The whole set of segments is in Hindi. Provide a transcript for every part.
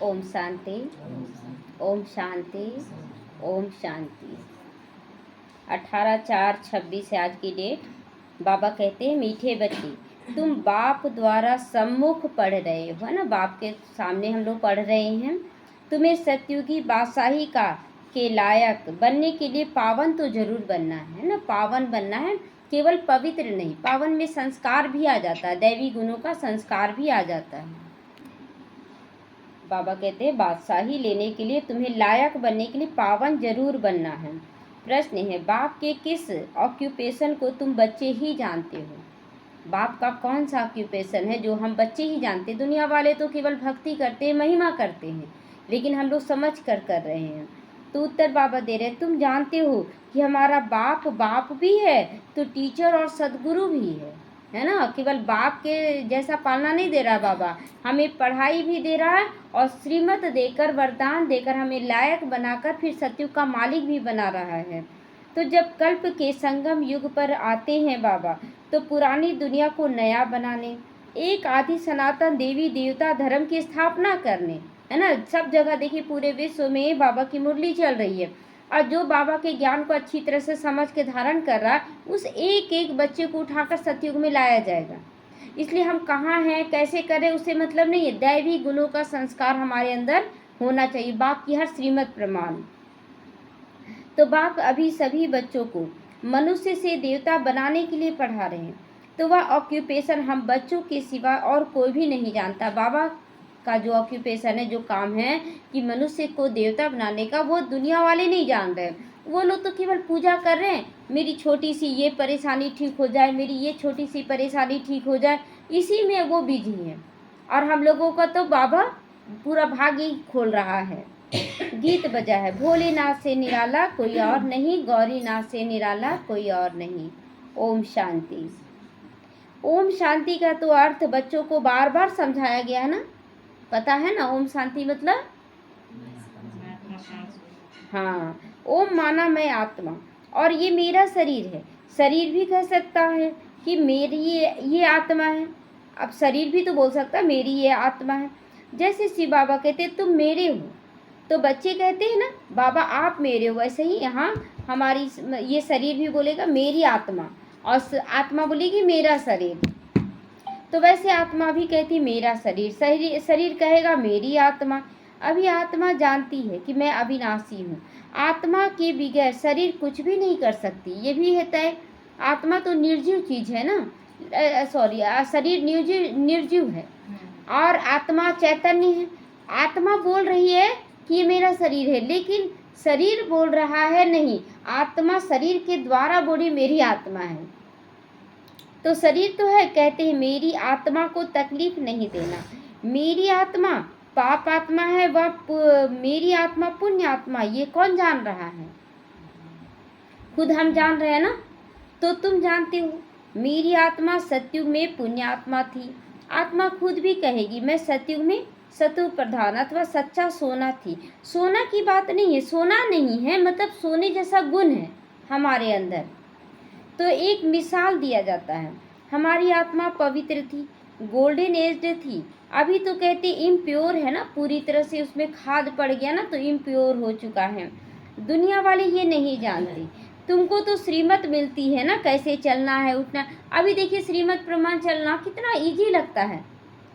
ओम शांति, ओम शांति, ओम शांति। 18/4/26 है आज की डेट। बाबा कहते हैं मीठे बच्चे, तुम बाप द्वारा सम्मुख पढ़ रहे हो, है ना, बाप के सामने हम लोग पढ़ रहे हैं। तुम्हें सतयुगी बादशाही के लायक बनने के लिए पावन तो जरूर बनना है ना, पावन बनना है, केवल पवित्र नहीं, पावन में संस्कार भी आ जाता है, दैवी गुणों का संस्कार भी आ जाता है। बाबा कहते हैं बादशाही लेने के लिए तुम्हें लायक बनने के लिए पावन जरूर बनना है। प्रश्न है, बाप के किस ऑक्यूपेशन को तुम बच्चे ही जानते हो? बाप का कौन सा ऑक्यूपेशन है जो हम बच्चे ही जानते हैं? दुनिया वाले तो केवल भक्ति करते हैं, महिमा करते हैं, लेकिन हम लोग समझ कर रहे हैं। तो उत्तर बाबा दे रहे हैं, तुम जानते हो कि हमारा बाप भी है तो टीचर और सदगुरु भी है ना। केवल बाप के जैसा पालना नहीं दे रहा बाबा, हमें पढ़ाई भी दे रहा है और श्रीमत देकर, वरदान देकर हमें लायक बनाकर फिर सतयुग का मालिक भी बना रहा है। तो जब कल्प के संगम युग पर आते हैं बाबा, तो पुरानी दुनिया को नया बनाने, एक आदि सनातन देवी देवता धर्म की स्थापना करने, है ना। सब जगह देखिए पूरे विश्व में बाबा की मुरली चल रही है, और जो बाबा के ज्ञान को अच्छी तरह से समझ के धारण कर रहा है, उस एक एक बच्चे को उठाकर सतयुग में लाया जाएगा। इसलिए हम कहाँ हैं, कैसे करें, उससे मतलब नहीं है, दैवी गुणों का संस्कार हमारे अंदर होना चाहिए, बाप की हर श्रीमत प्रमाण। तो बाप अभी सभी बच्चों को मनुष्य से देवता बनाने के लिए पढ़ा रहे हैं। तो वह ऑक्यूपेशन हम बच्चों के सिवा और कोई भी नहीं जानता। बाबा का जो ऑक्यूपेशन है, जो काम है कि मनुष्य को देवता बनाने का, वो दुनिया वाले नहीं जान रहे। वो लोग तो केवल पूजा कर रहे हैं, मेरी छोटी सी ये परेशानी ठीक हो जाए, मेरी ये छोटी सी परेशानी ठीक हो जाए, इसी में वो बिजी हैं। और हम लोगों का तो बाबा पूरा भाग ही खोल रहा है। गीत बजा है, भोलेनाथ से निराला कोई और नहीं, गौरीनाथ से निराला कोई और नहीं। ओम शांति। ओम शांति का तो अर्थ बच्चों को बार बार समझाया गया है ना, पता है ना ओम शांति मतलब? हाँ, ओम माना मैं आत्मा, और ये मेरा शरीर है। शरीर भी कह सकता है कि मेरी ये आत्मा है, अब शरीर भी तो बोल सकता है मेरी ये आत्मा है। जैसे शिव बाबा कहते तुम मेरे हो, तो बच्चे कहते हैं ना बाबा आप मेरे हो, वैसे ही यहाँ हमारी ये शरीर भी बोलेगा मेरी आत्मा, और आत्मा बोलेगी मेरा शरीर। तो वैसे आत्मा भी कहती मेरा शरीर, शरीर कहेगा मेरी आत्मा। अभी आत्मा जानती है कि मैं अविनाशी हूँ, आत्मा के बगैर शरीर कुछ भी नहीं कर सकती, ये भी है तय। आत्मा तो निर्जीव चीज़ है ना, शरीर निर्जीव है और आत्मा चैतन्य है। आत्मा बोल रही है कि ये मेरा शरीर है, लेकिन शरीर बोल रहा है नहीं, आत्मा शरीर के द्वारा बोली मेरी आत्मा है। तो शरीर तो है, कहते हैं मेरी आत्मा को तकलीफ नहीं देना, मेरी आत्मा पाप आत्मा है, वह मेरी आत्मा पुण्य आत्मा, ये कौन जान रहा है? खुद हम जान रहे हैं ना। तो तुम जानते हो मेरी आत्मा सतयुग में पुण्य आत्मा थी। आत्मा खुद भी कहेगी मैं सतयुग में सतु प्रधान अथवा सच्चा सोना थी। सोना की बात नहीं है, सोना नहीं है, मतलब सोने जैसा गुण है हमारे अंदर। तो एक मिसाल दिया जाता है, हमारी आत्मा पवित्र थी, गोल्डन एज्ड थी, अभी तो कहते इम्प्योर है ना, पूरी तरह से उसमें खाद पड़ गया ना, तो इम्प्योर हो चुका है। दुनिया वाले ये नहीं जानते। तुमको तो श्रीमत मिलती है ना, कैसे चलना है, उठना। अभी देखिए श्रीमत प्रमाण चलना कितना इजी लगता है,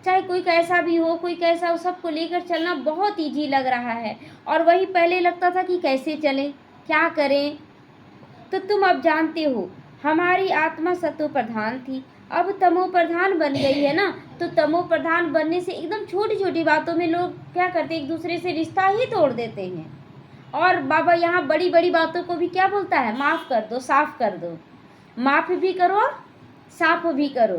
चाहे कोई कैसा भी हो, कोई कैसा हो, सबको लेकर चलना बहुत इजी लग रहा है। और वही पहले लगता था कि कैसे चलें, क्या करें। तो तुम अब जानते हो हमारी आत्मा सतो प्रधान थी, अब तमो प्रधान बन गई है ना। तो तमो प्रधान बनने से एकदम छोटी छोटी बातों में लोग क्या करते, एक दूसरे से रिश्ता ही तोड़ देते हैं। और बाबा यहाँ बड़ी बड़ी बातों को भी क्या बोलता है, माफ़ कर दो, साफ कर दो। माफ़ भी करो और साफ भी करो।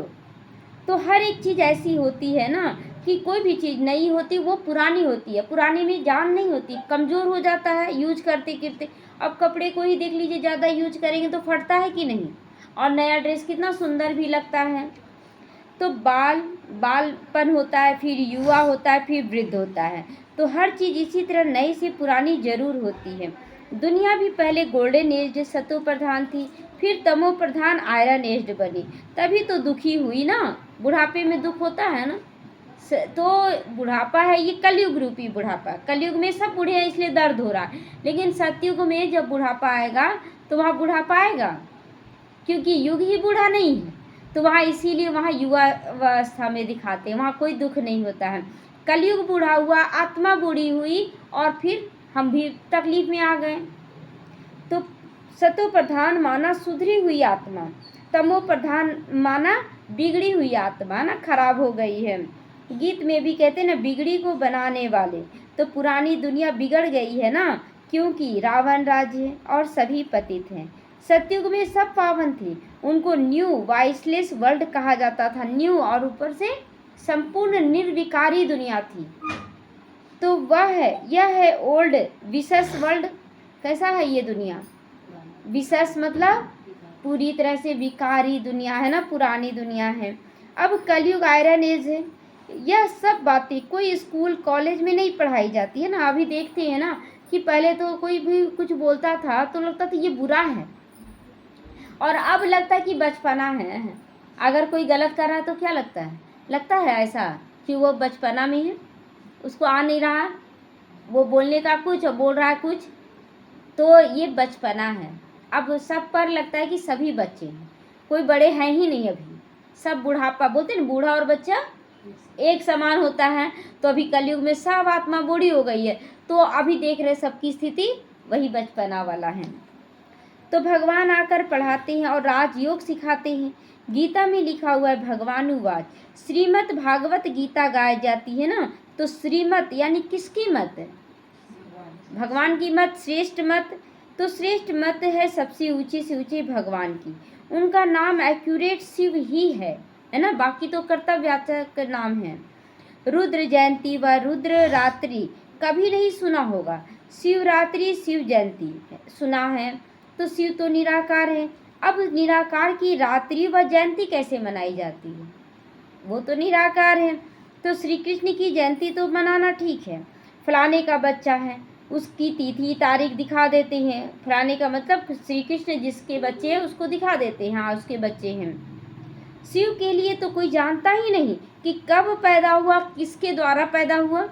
तो हर एक चीज़ ऐसी होती है ना कि कोई भी चीज़ नई होती वो पुरानी होती है, पुरानी में जान नहीं होती, कमज़ोर हो जाता है यूज करते करते। अब कपड़े को ही देख लीजिए, ज़्यादा यूज करेंगे तो फटता है कि नहीं, और नया ड्रेस कितना सुंदर भी लगता है। तो बालपन होता है, फिर युवा होता है, फिर वृद्ध होता है। तो हर चीज़ इसी तरह नई से पुरानी जरूर होती है। दुनिया भी पहले गोल्डन एज सतो प्रधान थी, फिर तमो प्रधान आयरन एज्ड बनी, तभी तो दुखी हुई ना। बुढ़ापे में दुख होता है ना, तो बुढ़ापा है ये कलयुग रूपी बुढ़ापा। कलयुग में सब बूढ़े हैं इसलिए दर्द हो रहा है, लेकिन सतयुग में जब बुढ़ापा आएगा तो वहाँ बुढ़ापा आएगा, क्योंकि युग ही बूढ़ा नहीं है, तो वहाँ इसीलिए वहाँ युवा अवस्था में दिखाते हैं, वहाँ कोई दुख नहीं होता है। कलयुग बूढ़ा हुआ, आत्मा बूढ़ी हुई और फिर हम भी तकलीफ में आ गए। तो सतो प्रधान माना सुधरी हुई आत्मा, तमो प्रधान माना बिगड़ी हुई आत्मा, ना खराब हो गई है। गीत में भी कहते हैं ना, बिगड़ी को बनाने वाले। तो पुरानी दुनिया बिगड़ गई है ना, क्योंकि रावण राज्य और सभी पतित हैं। सतयुग में सब पावन थे, उनको न्यू वाइसलेस वर्ल्ड कहा जाता था। न्यू और ऊपर से संपूर्ण निर्विकारी दुनिया थी। तो यह है ओल्ड विशेष वर्ल्ड। कैसा है ये दुनिया? विशेष मतलब पूरी तरह से विकारी दुनिया है ना, पुरानी दुनिया है। अब कलयुग आयरन एज है। यह सब बातें कोई स्कूल कॉलेज में नहीं पढ़ाई जाती है ना। अभी देखते हैं ना कि पहले तो कोई भी कुछ बोलता था तो लगता था ये बुरा है, और अब लगता है कि बचपना है। अगर कोई गलत कर रहा है तो क्या लगता है ऐसा कि वो बचपना में है, उसको आ नहीं रहा, वो बोलने का कुछ और बोल रहा है कुछ, तो ये बचपना है। अब सब पर लगता है कि सभी बच्चे हैं, कोई बड़े हैं ही नहीं। अभी सब बुढ़ापा बोलते हैं ना, बूढ़ा और बच्चा एक समान होता है। तो अभी कलयुग में सब आत्मा बूढ़ी हो गई है, तो अभी देख रहे सबकी स्थिति वही बचपना वाला है। तो भगवान आकर पढ़ाते हैं और राजयोग सिखाते हैं। गीता में लिखा हुआ है भगवानुवाच, श्रीमद् भागवत गीता गाई जाती है ना, तो श्रीमत यानी किसकी मत? भगवान की मत, श्रेष्ठ मत। तो श्रेष्ठ मत है सबसे ऊंची से ऊंची भगवान की। उनका नाम एक्यूरेट शिव ही है ना, बाकी तो कर्तव्यवाचक नाम है। रुद्र जयंती व रुद्र रात्रि कभी नहीं सुना होगा, शिवरात्रि शिव जयंती सुना है। तो शिव तो निराकार है। अब निराकार की रात्रि व जयंती कैसे मनाई जाती है? वो तो निराकार है। तो श्री कृष्ण की जयंती तो मनाना ठीक है, फलाने का बच्चा है उसकी तिथि तारीख दिखा देते हैं। फलाने का मतलब श्री कृष्ण जिसके बच्चे हैं उसको दिखा देते हैं, हाँ उसके बच्चे हैं। शिव के लिए तो कोई जानता ही नहीं कि कब पैदा हुआ, किसके द्वारा पैदा हुआ।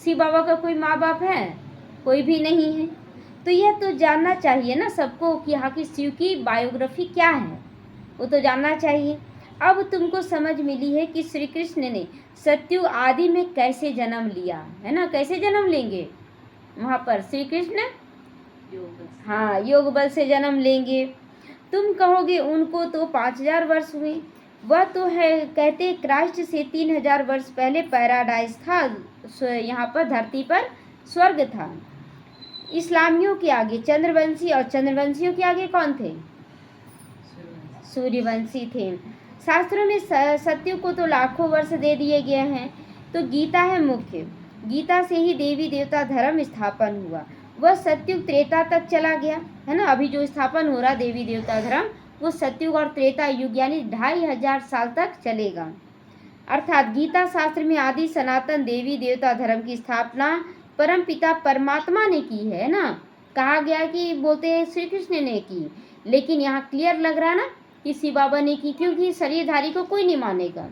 शिव बाबा का कोई माँ बाप है? कोई भी नहीं है। तो यह तो जानना चाहिए ना सबको कि यहाँ की शिव की बायोग्राफी क्या है, वो तो जानना चाहिए। अब तुमको समझ मिली है कि श्री कृष्ण ने सतयुग आदि में कैसे जन्म लिया है ना। कैसे जन्म लेंगे वहाँ पर श्री कृष्ण? हाँ, योग बल से जन्म लेंगे। तुम कहोगे उनको तो 5000 वर्ष हुए, वह तो है कहते क्राइस्ट से 3000 वर्ष पहले पैराडाइज था, यहाँ पर धरती पर स्वर्ग था। इस्लामियों के आगे चंद्रवंशी, और चंद्रवंशियों के आगे कौन थे? सूर्यवंशी थे। शास्त्रों में सतयुग को तो लाखों वर्ष दे दिए गए हैं। तो गीता है मुख्य, गीता से ही देवी देवता धर्म स्थापन हुआ। वह सतयुग त्रेता तक चला गया है ना। अभी जो स्थापन हो रहा देवी देवता धर्म, वो सतयुग और त्रेता युग यानी 2500 साल तक चलेगा। अर्थात गीता शास्त्र में आदि सनातन देवी देवता धर्म की स्थापना परम पिता परमात्मा ने की है ना। कहा गया कि बोलते हैं श्री कृष्ण ने की, लेकिन यहाँ क्लियर लग रहा है ना कि शिव बाबा ने की, क्योंकि शरीरधारी को कोई नहीं मानेगा।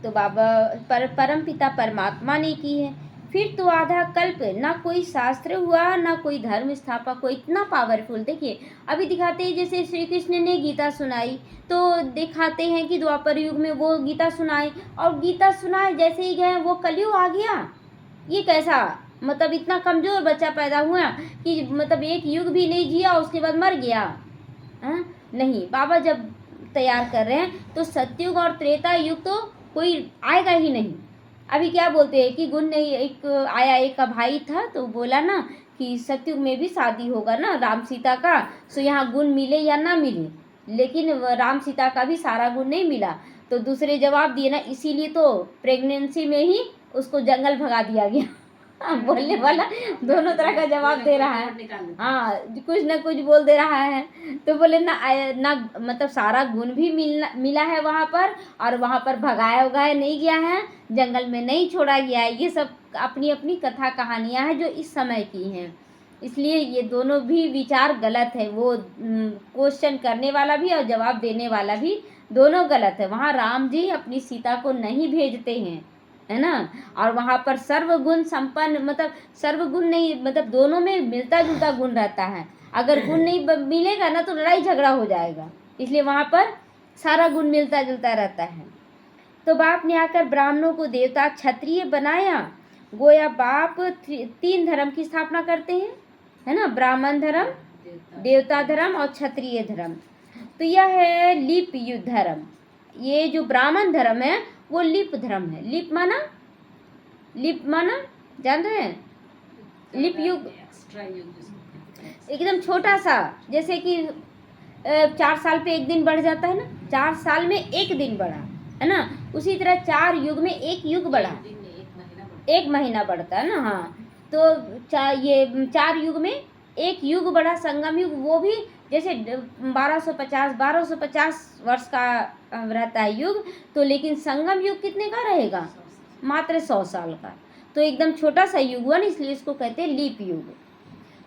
तो बाबा परम पिता परमात्मा ने की है। फिर तो आधा कल्प ना कोई शास्त्र हुआ ना कोई धर्म स्थापक को इतना पावरफुल। देखिए अभी दिखाते हैं जैसे श्री कृष्ण ने गीता सुनाई, तो दिखाते हैं कि द्वापर युग में वो गीता सुनाई, और गीता सुनाए जैसे ही गए वो कलयुग आ गया। ये कैसा मतलब इतना कमज़ोर बच्चा पैदा हुआ कि मतलब एक युग भी नहीं जिया उसके बाद मर गया। नहीं, बाबा जब तैयार कर रहे हैं तो सतयुग और त्रेता युग तो कोई आएगा ही नहीं। अभी क्या बोलते हैं कि गुण नहीं, एक आया एक का भाई था तो बोला ना कि सतयुग में भी शादी होगा ना राम सीता का, सो यहाँ गुण मिले या ना मिले, लेकिन राम सीता का भी सारा गुण नहीं मिला। तो दूसरे जवाब दिए ना, इसीलिए तो प्रेगनेंसी में ही उसको जंगल भगा दिया गया। बोलने वाला दोनों तरह का जवाब दे रहा है, हाँ कुछ ना कुछ बोल दे रहा है। तो बोले ना मतलब सारा गुण भी मिला है वहाँ पर, और वहाँ पर भगाया उगाया नहीं गया है, जंगल में नहीं छोड़ा गया है। ये सब अपनी अपनी कथा कहानियाँ हैं जो इस समय की हैं, इसलिए ये दोनों भी विचार गलत है। वो क्वेश्चन करने वाला भी और जवाब देने वाला भी दोनों गलत है। वहाँ राम जी अपनी सीता को नहीं भेजते हैं, है ना। और वहाँ पर सर्वगुण संपन्न, मतलब सर्वगुण नहीं, मतलब दोनों में मिलता जुलता गुण रहता है। अगर गुण नहीं मिलेगा ना तो लड़ाई झगड़ा हो जाएगा, इसलिए वहाँ पर सारा गुण मिलता जुलता रहता है। तो बाप ने आकर ब्राह्मणों को देवता क्षत्रिय बनाया। गोया बाप 3 धर्म की स्थापना करते हैं, है ना, ब्राह्मण धर्म, देवता धर्म और क्षत्रिय धर्म। तो यह है लिप युग धर्म। ये जो ब्राह्मण धर्म है वो लिप धर्म है। लिप माना जान रहे हैं, लिप युग एकदम छोटा सा, जैसे कि 4 साल पे 1 दिन बढ़ जाता है ना, 4 साल में 1 दिन बढ़ा, है ना, उसी तरह 4 युग में 1 युग बढ़ा, 1 महीना बढ़ता है ना। हाँ, तो ये 4 युग में 1 युग बढ़ा, संगम युग। वो भी जैसे 1250 वर्ष का रहता है युग, तो लेकिन संगम युग कितने का रहेगा, मात्र 100 साल का। तो एकदम छोटा सा युग हुआ ना, इसलिए इसको कहते हैं लीप युग।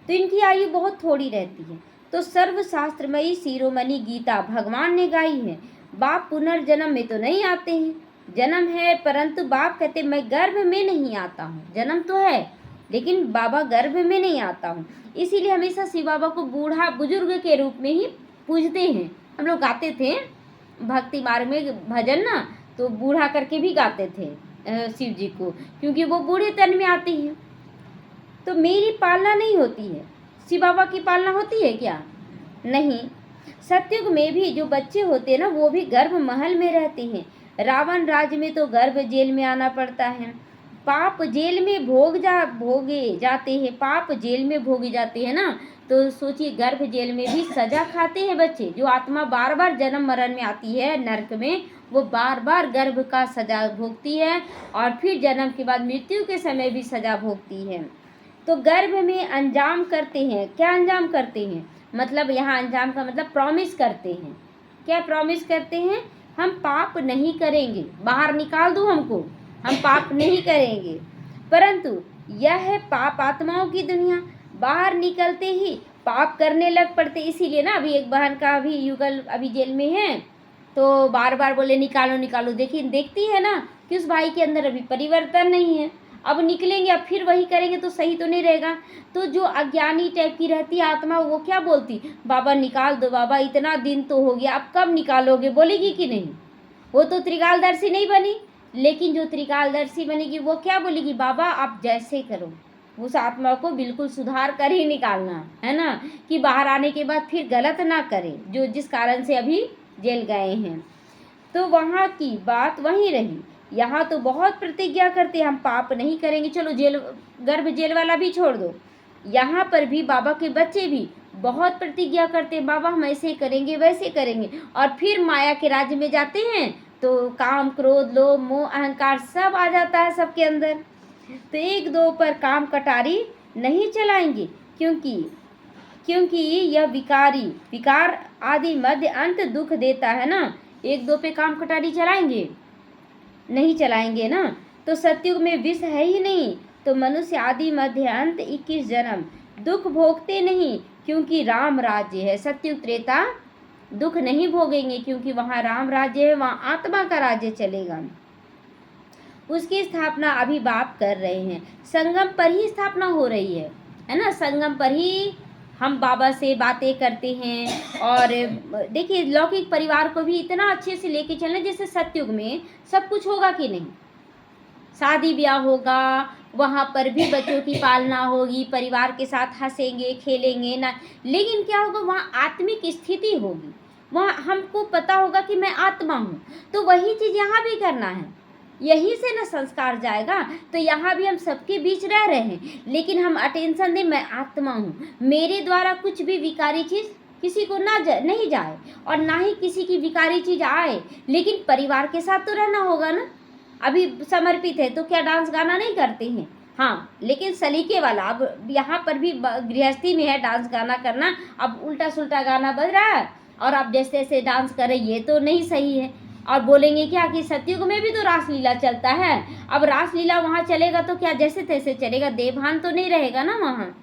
तो इनकी आयु बहुत थोड़ी रहती है। तो सर्वशास्त्रमयी शिरोमणि गीता भगवान ने गाई है। बाप पुनर्जन्म में तो नहीं आते हैं, जन्म है, परंतु बाप कहते मैं गर्भ में नहीं आता हूँ। जन्म तो है लेकिन बाबा गर्भ में नहीं आता हूँ। इसीलिए हमेशा शिव बाबा को बूढ़ा बुजुर्ग के रूप में ही पूजते हैं। हम लोग गाते थे भक्ति मार्ग में भजन ना, तो बूढ़ा करके भी गाते थे शिव जी को, क्योंकि वो बूढ़े तन में आते हैं। तो मेरी पालना नहीं होती है, शिव बाबा की पालना होती है क्या? नहीं। सतयुग में भी जो बच्चे होते हैं ना, वो भी गर्भ महल में रहते हैं। रावण राज्य में तो गर्भ जेल में आना पड़ता है। पाप जेल में भोगे जाते हैं, पाप जेल में भोगे जाते हैं ना। तो सोचिए, गर्भ जेल में भी सजा खाते हैं बच्चे। जो आत्मा बार बार जन्म मरण में आती है नरक में, वो बार बार गर्भ का सजा भोगती है और फिर जन्म के बाद मृत्यु के समय भी सजा भोगती है। तो गर्भ में अंजाम करते हैं। क्या अंजाम करते हैं? मतलब यहाँ अंजाम का मतलब प्रॉमिस करते हैं। क्या प्रॉमिस करते हैं? हम पाप नहीं करेंगे, बाहर निकाल दो हमको, हम पाप नहीं करेंगे। परंतु यह है पाप आत्माओं की दुनिया, बाहर निकलते ही पाप करने लग पड़ते। इसीलिए ना अभी एक बहन का अभी युगल अभी जेल में है, तो बार बार बोले निकालो निकालो। देखती है ना कि उस भाई के अंदर अभी परिवर्तन नहीं है। अब निकलेंगे, अब फिर वही करेंगे तो सही तो नहीं रहेगा। तो जो अज्ञानी टाइप की रहती आत्मा, वो क्या बोलती, बाबा निकाल दो, बाबा इतना दिन तो हो गया, अब कब निकालोगे, बोलेगी कि नहीं? वो तो त्रिकालदर्शी नहीं बनी, लेकिन जो त्रिकालदर्शी बनेगी वो क्या बोलेगी, बाबा आप जैसे करो। उस आत्मा को बिल्कुल सुधार कर ही निकालना है ना, कि बाहर आने के बाद फिर गलत ना करे, जो जिस कारण से अभी जेल गए हैं। तो वहाँ की बात वहीं रही। यहाँ तो बहुत प्रतिज्ञा करते हम पाप नहीं करेंगे। चलो गर्भ जेल वाला भी छोड़ दो, यहाँ पर भी बाबा के बच्चे भी बहुत प्रतिज्ञा करते हैं, बाबा हम ऐसे करेंगे वैसे करेंगे। और फिर माया के राज्य में जाते हैं तो काम क्रोध लोभ मोह अहंकार सब आ जाता है सबके अंदर। तो 1-2 पर काम कटारी नहीं चलाएंगे, क्योंकि यह विकार आदि मध्य अंत दुख देता है ना। 1-2 पे काम कटारी चलाएंगे? नहीं चलाएंगे ना। तो सतयुग में विष है ही नहीं, तो मनुष्य आदि मध्य अंत 21 जन्म दुख भोगते नहीं, क्योंकि राम राज्य है। सतयुग त्रेता दुख नहीं भोगेंगे, क्योंकि वहाँ राम राज्य है, वहाँ आत्मा का राज्य चलेगा। उसकी स्थापना अभी बाप कर रहे हैं। संगम पर ही स्थापना हो रही है ना। संगम पर ही हम बाबा से बातें करते हैं। और देखिए, लौकिक परिवार को भी इतना अच्छे से लेके चलना, जैसे सतयुग में सब कुछ होगा कि नहीं, शादी ब्याह होगा, वहाँ पर भी बच्चों की पालना होगी, परिवार के साथ हंसेंगे खेलेंगे ना। लेकिन क्या होगा, वहाँ आत्मिक स्थिति होगी, वहाँ हमको पता होगा कि मैं आत्मा हूँ। तो वही चीज़ यहाँ भी करना है, यहीं से ना संस्कार जाएगा। तो यहाँ भी हम सबके बीच रह रहे हैं, लेकिन हम अटेंशन दें, मैं आत्मा हूँ, मेरे द्वारा कुछ भी विकारी चीज़ किसी को नहीं जाए, और ना ही किसी की विकारी चीज़ आए। लेकिन परिवार के साथ तो रहना होगा ना। अभी समर्पित है तो क्या डांस गाना नहीं करते हैं? हाँ, लेकिन सलीके वाला। अब यहाँ पर भी गृहस्थी में है डांस गाना करना, अब उल्टा सुल्टा गाना बज रहा है और आप जैसे जैसे डांस करें, ये तो नहीं सही है। और बोलेंगे क्या कि सतयुग में भी तो रासलीला चलता है। अब रासलीला वहाँ चलेगा तो क्या जैसे तैसे चलेगा, देवभान तो नहीं रहेगा ना वहाँ।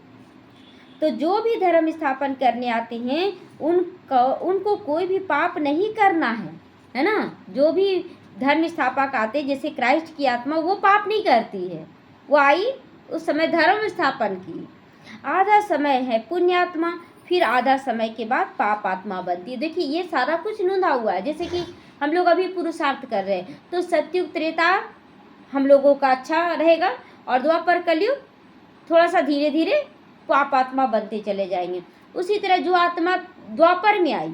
तो जो भी धर्म स्थापन करने आते हैं उनको कोई भी पाप नहीं करना है। है ना। जो भी धर्म स्थापक आते, जैसे क्राइस्ट की आत्मा, वो पाप नहीं करती है, वो आई उस समय धर्म स्थापन की। आधा समय है पुण्यात्मा, फिर आधा समय के बाद पाप आत्मा बनती है। देखिए ये सारा कुछ नूंदा हुआ है। जैसे कि हम लोग अभी पुरुषार्थ कर रहे हैं, तो सत्युग त्रेता हम लोगों का अच्छा रहेगा, और द्वापर कलयुग थोड़ा सा धीरे धीरे पाप आत्मा बनते चले जाएंगे। उसी तरह जो आत्मा द्वापर में आई,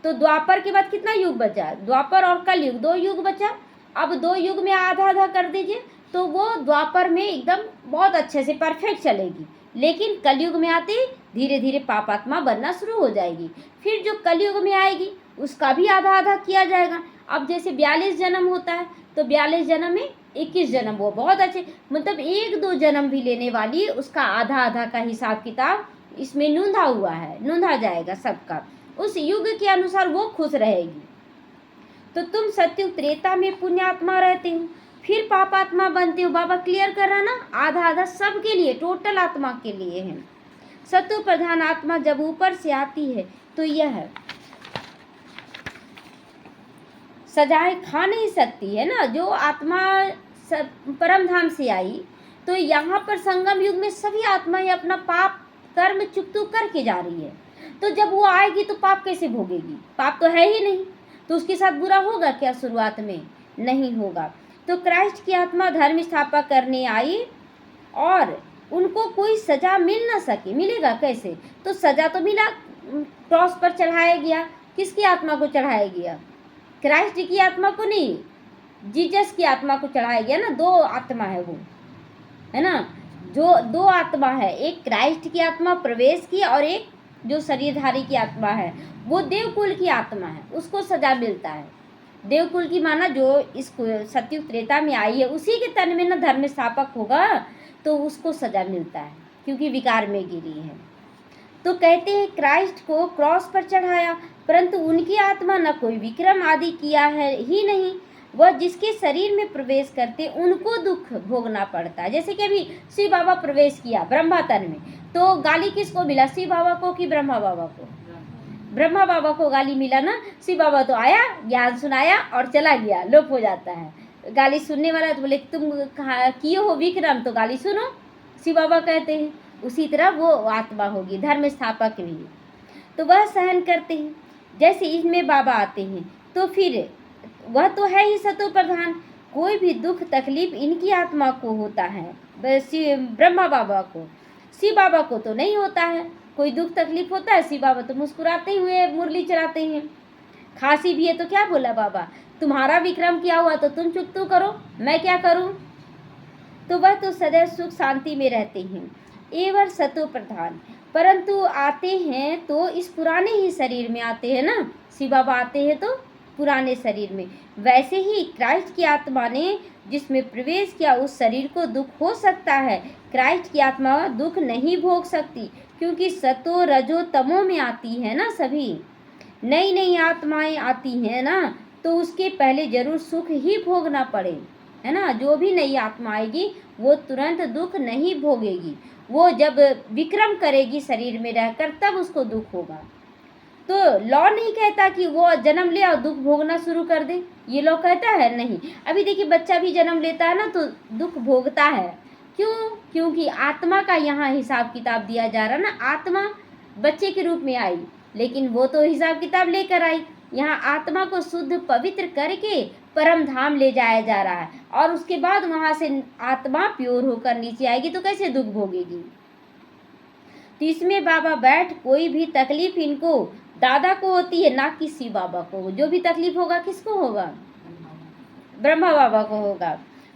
तो द्वापर के बाद कितना युग बचा? द्वापर और कलयुग, 2 युग बचा। अब 2 युग में आधा आधा कर दीजिए, तो वो द्वापर में एकदम बहुत अच्छे से परफेक्ट चलेगी। लेकिन कलयुग में आते ही धीरे धीरे पाप आत्मा बनना शुरू हो जाएगी। फिर जो कलयुग में आएगी उसका भी आधा आधा किया जाएगा। अब जैसे 42 जन्म होता है, तो 42 जन्म में 21 जन्म, वो बहुत अच्छे, मतलब 1-2 जन्म भी लेने वाली, उसका आधा आधा का हिसाब किताब इसमें नूंदा हुआ है, नूंदा जाएगा सबका। उस युग के अनुसार वो खुश रहेगी। तो तुम सत्युग त्रेता में पुण्यात्मा रहते हो, फिर पापात्मा बनते हो। बाबा क्लियर कर रहा ना, आधा आधा सबके लिए, टोटल आत्मा के लिए है। सत्व प्रधान आत्मा जब ऊपर से आती है तो यह सजाएं खा नहीं सकती है ना। जो आत्मा परम धाम से आई, तो यहाँ पर संगम युग में सभी आत्माएं अपना पाप कर्म चुकतू करके जा रही है। तो जब वो आएगी तो पाप कैसे भोगेगी? पाप तो है ही नहीं, तो उसके साथ बुरा होगा क्या? शुरुआत में नहीं होगा। तो क्राइस्ट की आत्मा धर्म स्थापना करने आई, और उनको कोई सजा मिल ना सके। मिलेगा कैसे? तो सजा तो मिला, क्रॉस पर चढ़ाया गया। किसकी आत्मा को चढ़ाया गया? क्राइस्ट की आत्मा को नहीं, जीसस की आत्मा को चढ़ाया गया ना। 2 आत्मा है वो, है ना। जो 2 आत्मा है, एक क्राइस्ट की आत्मा प्रवेश की, और एक जो शरीरधारी की आत्मा है वो देवकुल की आत्मा है, उसको सजा मिलता है। देवकुल की माना जो इस सत्युग त्रेता में आई है, उसी के तन में ना धर्म स्थापक होगा, तो उसको सजा मिलता है, क्योंकि विकार में गिरी है। तो कहते हैं क्राइस्ट को क्रॉस पर चढ़ाया, परंतु उनकी आत्मा न कोई विक्रम आदि किया है ही नहीं। वह जिसके शरीर में प्रवेश करते उनको दुख भोगना पड़ता है। जैसे कि अभी शिव बाबा प्रवेश किया ब्रह्मा तन में, तो गाली किसको मिला? शिव बाबा को कि ब्रह्मा बाबा को? ब्रह्मा बाबा को गाली मिला ना। शिव बाबा तो आया, ज्ञान सुनाया और चला गया, लोप हो जाता है। गाली सुनने वाला तो बोले तुम कहा किए हो विक्रम, तो गाली सुनो, शिव बाबा कहते हैं। उसी तरह वो आत्मा होगी, धर्म स्थापक भी, तो वह सहन करते हैं। जैसे इसमें बाबा आते हैं, तो फिर वह तो है ही सतो प्रधान। कोई भी दुख तकलीफ इनकी आत्मा को होता है, ब्रह्मा बाबा को। शिव बाबा को तो नहीं होता है, कोई दुख तकलीफ होता है? शिव बाबा तो मुस्कुराते हुए मुरली चलाते हैं। खांसी भी है तो क्या बोला बाबा? तुम्हारा विक्रम किया हुआ तो तुम चुप तो करो, मैं क्या करूं? तो वह तो सदैव सुख शांति में रहते हैं, एवं सतो प्रधान। परंतु आते हैं तो इस पुराने ही शरीर में आते हैं ना। शिव बाबा आते हैं तो पुराने शरीर में। वैसे ही क्राइस्ट की आत्मा ने जिसमें प्रवेश किया उस शरीर को दुख हो सकता है, क्राइस्ट की आत्मा दुख नहीं भोग सकती, क्योंकि सतो रजो तमो में आती है ना। सभी नई नई आत्माएं आती हैं ना, तो उसके पहले जरूर सुख ही भोगना पड़े, है ना। जो भी नई आत्मा आएगी वो तुरंत दुख नहीं भोगेगी, वो जब विक्रम करेगी शरीर में रहकर तब उसको दुख होगा। तो लॉ नहीं कहता कि वो जन्म ले और दुख भोगना शुरू कर दे, ये लॉ कहता है? नहीं। अभी देखिए बच्चा भी जन्म लेता है ना तो दुख भोगता है। क्यों? क्योंकि आत्मा का यहाँ हिसाब किताब दिया जा रहा है ना। आत्मा बच्चे के रूप में आई, लेकिन वो तो हिसाब किताब लेकर आई। यहाँ आत्मा को शुद्ध पवित्र करके परम धाम ले जाया जा रहा है, और उसके बाद वहाँ से आत्मा प्योर होकर नीचे आएगी, तो कैसे दुख भोगेगी? तो इसमें बाबा बैठ कोई भी तकलीफ इनको दादा को होती है, ना कि शिव बाबा को। जो भी तकलीफ होगा किसको होगा? ब्रह्मा बाबा को होगा।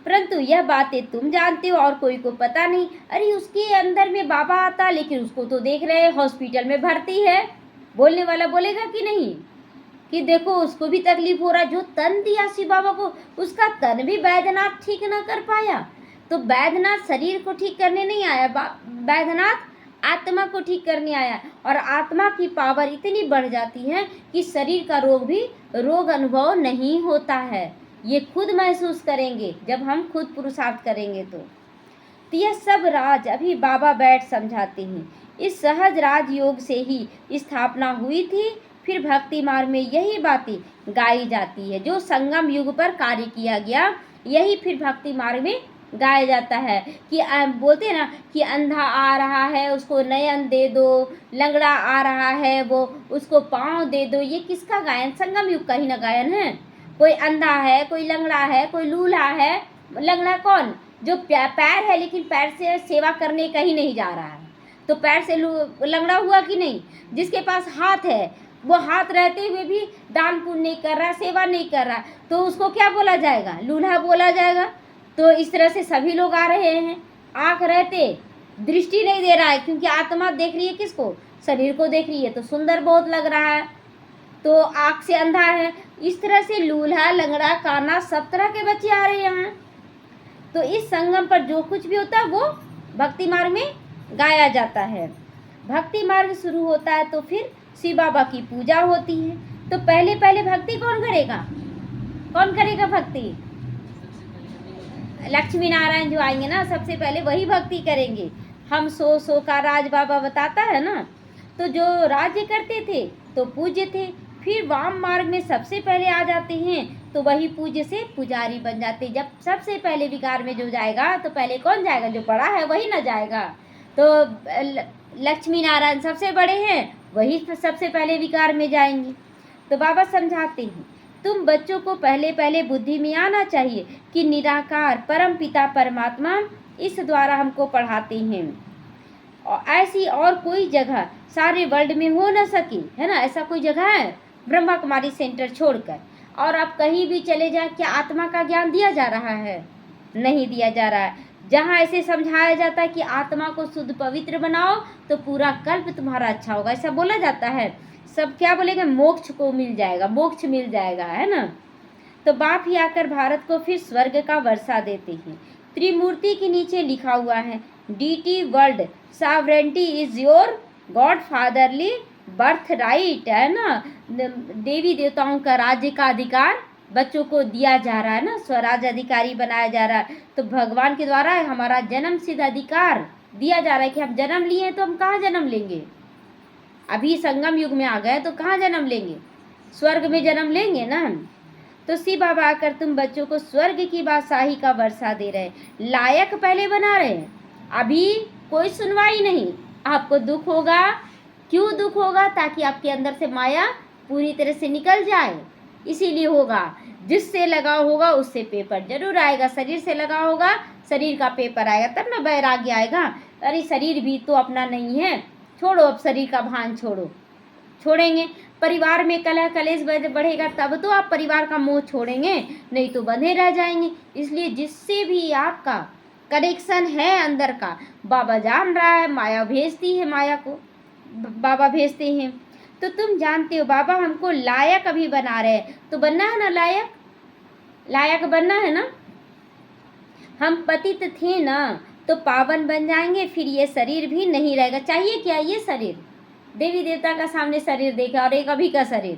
परंतु यह बातें तुम जानते हो और कोई को पता नहीं। अरे उसके अंदर में बाबा आता, लेकिन उसको तो देख रहे हैं हॉस्पिटल में भर्ती है। बोलने वाला बोलेगा कि नहीं कि देखो उसको भी तकलीफ हो रहा है। जो तन दिया शिव बाबा को, उसका तन भी वैद्यनाथ ठीक ना कर पाया। तो वैद्यनाथ शरीर को ठीक करने नहीं आया, वैद्यनाथ आत्मा को ठीक करने आया। और आत्मा की पावर इतनी बढ़ जाती है कि शरीर का रोग भी रोग अनुभव नहीं होता है। ये खुद महसूस करेंगे जब हम खुद पुरुषार्थ करेंगे। तो यह सब राज अभी बाबा बैठ समझाते हैं। इस सहज राज योग से ही स्थापना हुई थी, फिर भक्ति मार्ग में यही बातें गाई जाती है। जो संगम युग पर कार्य किया गया यही फिर भक्ति मार्ग में गाया जाता है। कि बोलते हैं ना कि अंधा आ रहा है उसको नयन दे दो, लंगड़ा आ रहा है वो उसको पाँव दे दो। ये किसका गायन? संगम युग का ही ना गायन है। कोई अंधा है, कोई लंगड़ा है, कोई लूला है। लंगड़ा कौन? जो पैर है लेकिन पैर से सेवा करने कहीं नहीं जा रहा है, तो पैर से लंगड़ा हुआ कि नहीं? जिसके पास हाथ है वो हाथ रहते हुए भी दान पुण्य नहीं कर रहा, सेवा नहीं कर रहा, तो उसको क्या बोला जाएगा? लूल्हा बोला जाएगा। तो इस तरह से सभी लोग आ रहे हैं। आँख रहते दृष्टि नहीं दे रहा है, क्योंकि आत्मा देख रही है किसको? शरीर को देख रही है, तो सुंदर बहुत लग रहा है, तो आँख से अंधा है। इस तरह से लूल्हा, लंगड़ा, काना सब तरह के बच्चे आ रहे हैं। तो इस संगम पर जो कुछ भी होता है वो भक्ति मार्ग में गाया जाता है। भक्ति मार्ग शुरू होता है तो फिर शिव बाबा की पूजा होती है। तो पहले पहले भक्ति कौन करेगा? कौन करेगा भक्ति? लक्ष्मी नारायण जो आएंगे ना, सबसे पहले वही भक्ति करेंगे। हम सो का राज बाबा बताता है ना। तो जो राज्य करते थे तो पूज्य थे, फिर वाम मार्ग में सबसे पहले आ जाते हैं तो वही पूज्य से पुजारी बन जाते। जब सबसे पहले विकार में जो जाएगा तो पहले कौन जाएगा? जो बड़ा है वही ना जाएगा। तो लक्ष्मी नारायण सबसे बड़े हैं, वही सबसे पहले विकार में जाएंगे। तो बाबा समझाते हैं, तुम बच्चों को पहले पहले बुद्धि में आना चाहिए कि निराकार परम पिता परमात्मा इस द्वारा हमको पढ़ाते हैं। और ऐसी और कोई जगह सारे वर्ल्ड में हो न सके, है ना? ऐसा कोई जगह है ब्रह्मा कुमारी सेंटर छोड़कर? और आप कहीं भी चले जाएं, क्या आत्मा का ज्ञान दिया जा रहा है? नहीं दिया जा रहा है। जहाँ ऐसे समझाया जाता है कि आत्मा को शुद्ध पवित्र बनाओ तो पूरा कल्प तुम्हारा अच्छा होगा, ऐसा बोला जाता है। सब क्या बोलेंगे? मोक्ष को मिल जाएगा, मोक्ष मिल जाएगा, है ना? तो बाप ही आकर भारत को फिर स्वर्ग का वर्षा देते हैं। त्रिमूर्ति के नीचे लिखा हुआ है, DT world sovereignty is your god fatherly birth right, है ना? देवी देवताओं का राज्य का अधिकार बच्चों को दिया जा रहा है ना, स्वराज अधिकारी बनाया जा रहा है। तो भगवान के द्वारा हमारा जन्म सिद्ध अधिकार दिया जा रहा है कि हम जन्म लिए हैं तो हम कहाँ जन्म लेंगे? अभी संगम युग में आ गए तो कहाँ जन्म लेंगे? स्वर्ग में जन्म लेंगे ना हम। तो शिव बाबा आकर तुम बच्चों को स्वर्ग की बादशाही का वर्षा दे रहे हैं, लायक पहले बना रहे हैं। अभी कोई सुनवाई नहीं, आपको दुख होगा। क्यों दुख होगा? ताकि आपके अंदर से माया पूरी तरह से निकल जाए, इसीलिए होगा। जिससे लगा होगा उससे पेपर जरूर आएगा। शरीर से लगा होगा, शरीर का पेपर आएगा, तब ना वैराग्य आएगा। अरे शरीर भी तो अपना नहीं है, छोड़ो अब शरीर का भान छोड़ो। छोड़ेंगे परिवार में कलह कलेश बढ़ेगा तब तो आप परिवार का मोह छोड़ेंगे, नहीं तो बंधे रह जाएंगे। इसलिए जिससे भी आपका कनेक्शन है अंदर का, बाबा जान रहा है, माया भेजती है, माया को बाबा भेजते हैं। तो तुम जानते हो बाबा हमको लायक अभी बना रहे हैं, तो बनना है ना, लायक लायक बनना है ना। हम पतित थे ना तो पावन बन जाएंगे, फिर ये शरीर भी नहीं रहेगा। चाहिए क्या ये शरीर? देवी देवता का सामने शरीर देखा और एक अभी का शरीर,